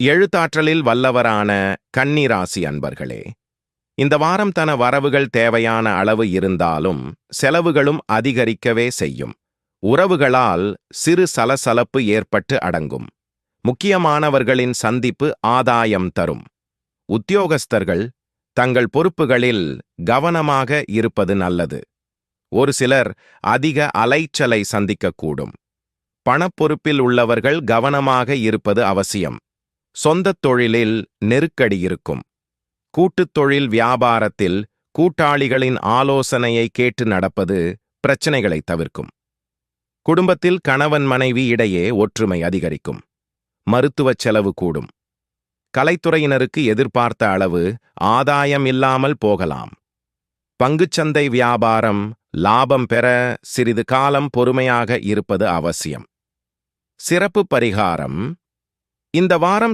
எழுத்தாற்றலில் வல்லவரான கன்னி ராசி அன்பர்களே, இந்த வாரம் தன வரவுகள் தேவையான அளவு இருந்தாலும் செலவுகளும் அதிகரிக்கவே செய்யும். உறவுகளால் சிறு சலசலப்பு ஏற்பட்டு அடங்கும். முக்கியமானவர்களின் சந்திப்பு ஆதாயம் தரும். உத்தியோகஸ்தர்கள் தங்கள் பொறுப்புகளில் கவனமாக இருப்பது நல்லது. ஒரு சிலர் அதிக அலைச்சலை சந்திக்கக்கூடும். பணப்பொறுப்பில் உள்ளவர்கள் கவனமாக இருப்பது அவசியம். சொந்தத் தொழிலில் நெருக்கடி இருக்கும். கூட்டுத் தொழில் வியாபாரத்தில் கூட்டாளிகளின் ஆலோசனையை கேட்டு நடப்பது பிரச்சனைகளை தவிர்க்கும். குடும்பத்தில் கணவன் மனைவி இடையே ஒற்றுமை அதிகரிக்கும். மருத்துவச் செலவு கூடும். கலைத்துறையினருக்கு எதிர்பார்த்த அளவு ஆதாயம் இல்லாமல் போகலாம். பங்குச்சந்தை வியாபாரம் லாபம் பெற சிறிது காலம் பொறுமையாக இருப்பது அவசியம். சிறப்பு பரிகாரம்: இந்த வாரம்